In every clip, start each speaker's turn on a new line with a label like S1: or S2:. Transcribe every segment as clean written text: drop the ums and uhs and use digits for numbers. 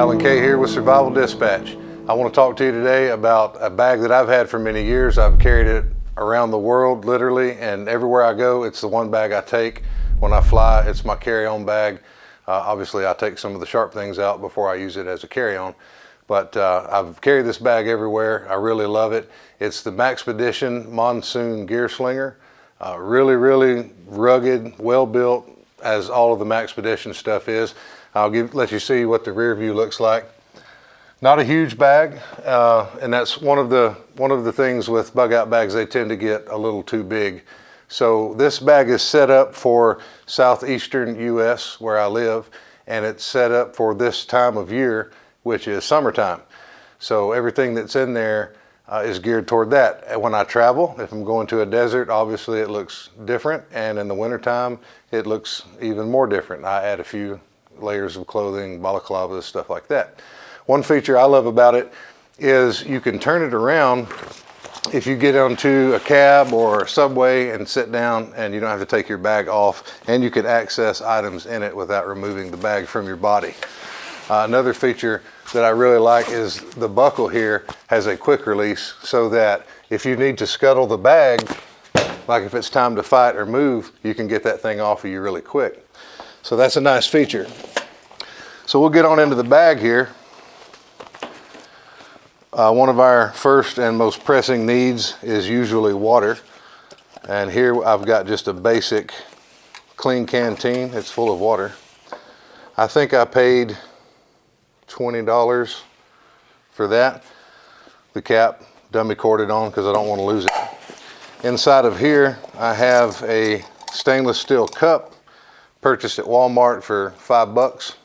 S1: Alan K here with Survival Dispatch. I want to talk to you today about a bag that I've had for many years. I've carried it around the world literally, and everywhere I go it's the one bag I take. When I fly, it's my carry-on bag. Obviously I take some of the sharp things out before I use it as a carry-on, but I've carried this bag everywhere. I really love it. It's the Maxpedition Monsoon Gearslinger. Really rugged, well built, as all of the Maxpedition stuff is. I'll let you see what the rear view looks like. Not a huge bag, and that's one of the things with bug out bags. They tend to get a little too big. So this bag is set up for southeastern U.S. where I live, and it's set up for this time of year, which is summertime. So everything that's in there is geared toward that. And when I travel, if I'm going to a desert, obviously it looks different, and in the wintertime it looks even more different. I add a few layers of clothing, balaclavas, stuff like that. One feature I love about it is you can turn it around if you get onto a cab or a subway and sit down, and you don't have to take your bag off, and you can access items in it without removing the bag from your body. Another feature that I really like is the buckle here has a quick release, so that if you need to scuttle the bag, like if it's time to fight or move, you can get that thing off of you really quick. So that's a nice feature. So we'll get on into the bag here. One of our first and most pressing needs is usually water. And here I've got just a basic Klean canteen. It's full of water. I think I paid $20 for that. The cap dummy corded on because I don't want to lose it. Inside of here I have a stainless steel cup purchased at Walmart for $5.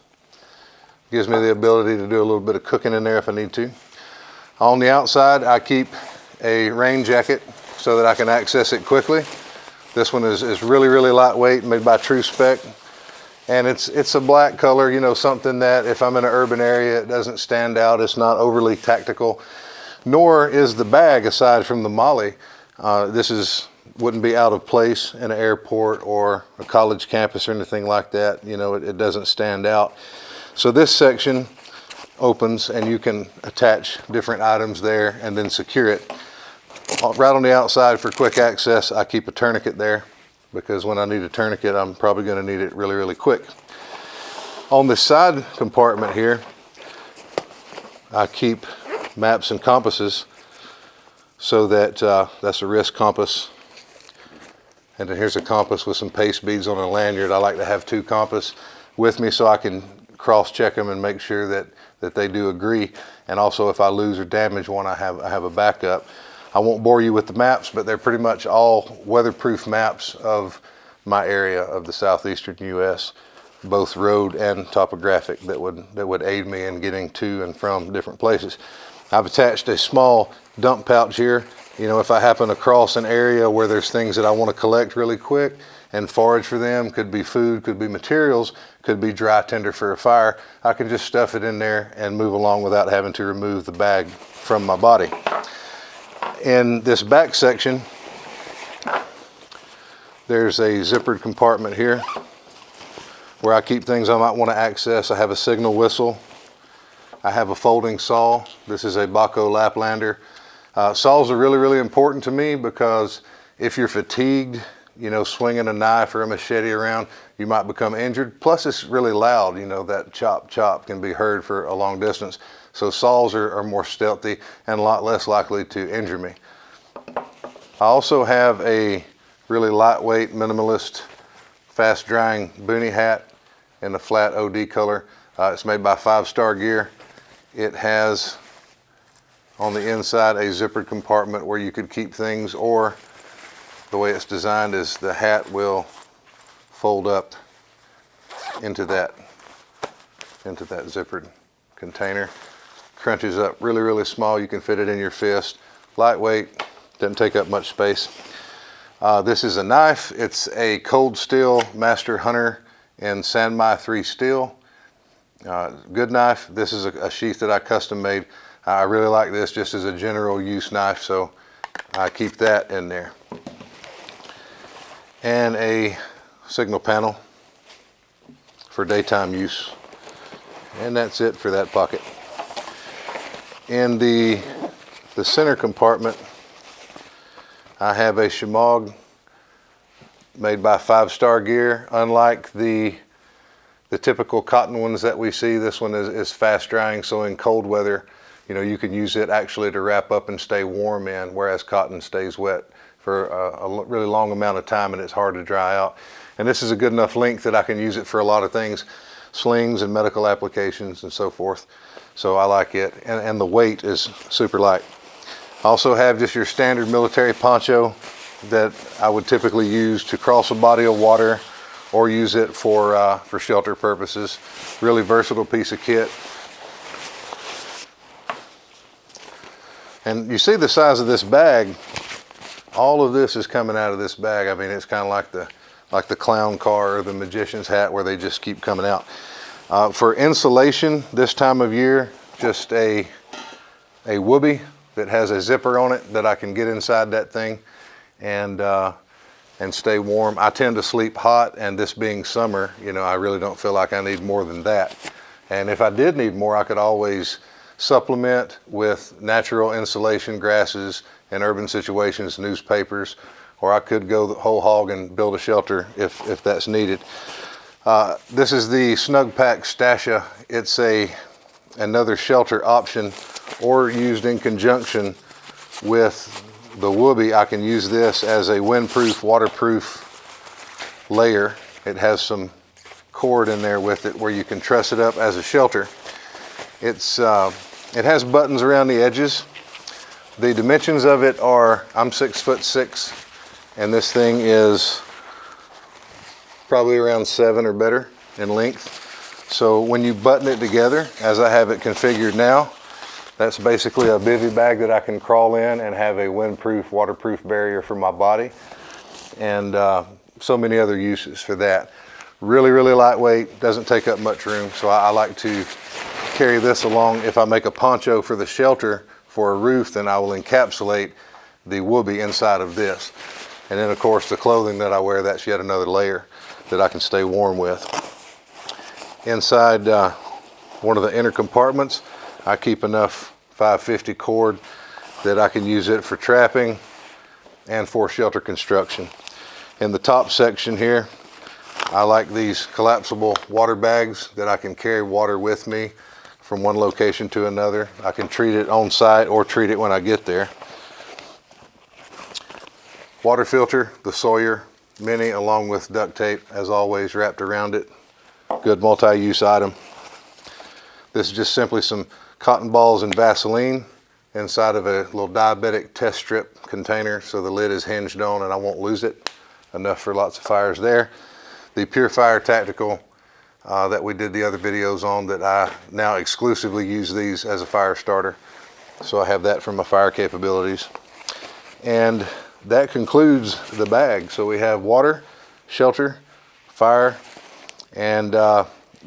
S1: Gives me the ability to do a little bit of cooking in there if I need to. On the outside I keep a rain jacket so that I can access it quickly. This one is really lightweight, made by Tru-Spec. And it's a black color, you know, something that if I'm in an urban area, it doesn't stand out. It's not overly tactical, nor is the bag, aside from the MOLLE. Wouldn't be out of place in an airport or a college campus or anything like that. You know, it doesn't stand out. So this section opens and you can attach different items there and then secure it. Right on the outside for quick access, I keep a tourniquet there, because when I need a tourniquet, I'm probably going to need it really quick. On the side compartment here, I keep maps and compasses, so that that's a wrist compass. And then here's a compass with some paste beads on a lanyard. I like to have two compasses with me so I can cross-check them and make sure that they do agree. And also if I lose or damage one, I have a backup. I won't bore you with the maps, but they're pretty much all weatherproof maps of my area of the southeastern U.S., both road and topographic, that would aid me in getting to and from different places. I've attached a small dump pouch here. You know, if I happen across an area where there's things that I want to collect really quick and forage for them, could be food, could be materials, could be dry tinder for a fire, I can just stuff it in there and move along without having to remove the bag from my body. In this back section, there's a zippered compartment here where I keep things I might want to access. I have a signal whistle. I have a folding saw. This is a Bahco Laplander. Saws are really important to me, because if you're fatigued, you know, swinging a knife or a machete around, you might become injured. Plus it's really loud, you know, that chop can be heard for a long distance. So saws are more stealthy and a lot less likely to injure me. I also have a really lightweight, minimalist, fast drying boonie hat in a flat OD color. It's made by 5-Star Gear. It has on the inside a zippered compartment where you could keep things, or the way it's designed is the hat will fold up into that zippered container. Crunches up really small. You can fit it in your fist. Lightweight, doesn't take up much space. This is a knife. It's a cold steel Master Hunter in Sanmai 3 steel. Good knife. This is a sheath that I custom made. I really like this just as a general use knife, so I keep that in there. And a signal panel for daytime use. And that's it for that pocket. In the center compartment, I have a Shimog made by 5-Star Gear. Unlike the typical cotton ones that we see, this one is fast drying, so in cold weather, you know, you can use it actually to wrap up and stay warm in, whereas cotton stays wet for a really long amount of time and it's hard to dry out. And this is a good enough length that I can use it for a lot of things, slings and medical applications and so forth. So I like it, and the weight is super light. I also have just your standard military poncho that I would typically use to cross a body of water or use it for shelter purposes. Really versatile piece of kit. And you see the size of this bag. All of this is coming out of this bag. I mean, it's kind of like the clown car or the magician's hat where they just keep coming out. For insulation this time of year, just a whoopee that has a zipper on it that I can get inside that thing and stay warm. I tend to sleep hot, and this being summer, you know, I really don't feel like I need more than that. And if I did need more, I could always supplement with natural insulation, grasses, in urban situations, newspapers, or I could go the whole hog and build a shelter if that's needed. This is the Snug Pack Stasha. It's another shelter option, or used in conjunction with the whoopee. I can use this as a windproof, waterproof layer. It has some cord in there with it where you can truss it up as a shelter. It has buttons around the edges. The dimensions of it are, I'm 6'6", and this thing is probably around 7 or better in length. So when you button it together, as I have it configured now, that's basically a bivy bag that I can crawl in and have a windproof, waterproof barrier for my body, and so many other uses for that. Really, really lightweight, doesn't take up much room, so I like to carry this along. If I make a poncho for the shelter for a roof, then I will encapsulate the whoopee inside of this. And then of course the clothing that I wear, that's yet another layer that I can stay warm with. Inside one of the inner compartments, I keep enough 550 cord that I can use it for trapping and for shelter construction. In the top section here, I like these collapsible water bags that I can carry water with me from one location to another. I can treat it on site or treat it when I get there. Water filter, the Sawyer Mini, along with duct tape, as always, wrapped around it. Good multi-use item. This is just simply some cotton balls and Vaseline inside of a little diabetic test strip container, so the lid is hinged on and I won't lose it. Enough for lots of fires there. The Pure Fire Tactical that we did the other videos on, that I now exclusively use these as a fire starter. So I have that for my fire capabilities. And that concludes the bag. So we have water, shelter, fire, and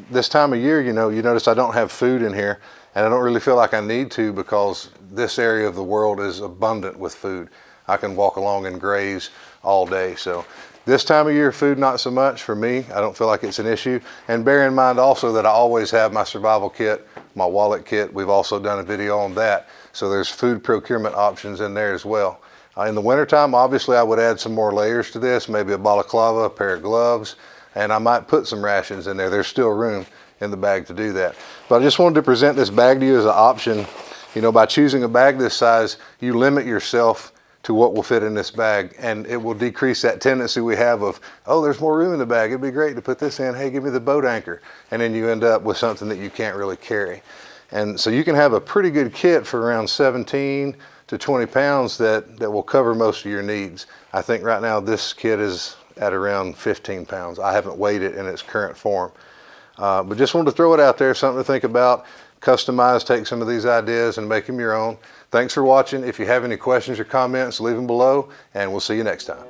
S1: this time of year, you know, you notice I don't have food in here, and I don't really feel like I need to, because this area of the world is abundant with food. I can walk along and graze all day. So this time of year, food not so much for me. I don't feel like it's an issue. And bear in mind also that I always have my survival kit, my wallet kit. We've also done a video on that. So there's food procurement options in there as well. In the wintertime, obviously I would add some more layers to this, maybe a balaclava, a pair of gloves, and I might put some rations in there. There's still room in the bag to do that. But I just wanted to present this bag to you as an option. You know, by choosing a bag this size, you limit yourself to what will fit in this bag, and it will decrease that tendency we have of, oh, there's more room in the bag, it'd be great to put this in, hey, give me the boat anchor, and then you end up with something that you can't really carry. And so you can have a pretty good kit for around 17 to 20 pounds that will cover most of your needs. I think right now this kit is at around 15 pounds. I haven't weighed it in its current form. But just wanted to throw it out there, something to think about. Customize, take some of these ideas and make them your own. Thanks for watching. If you have any questions or comments, leave them below, and we'll see you next time.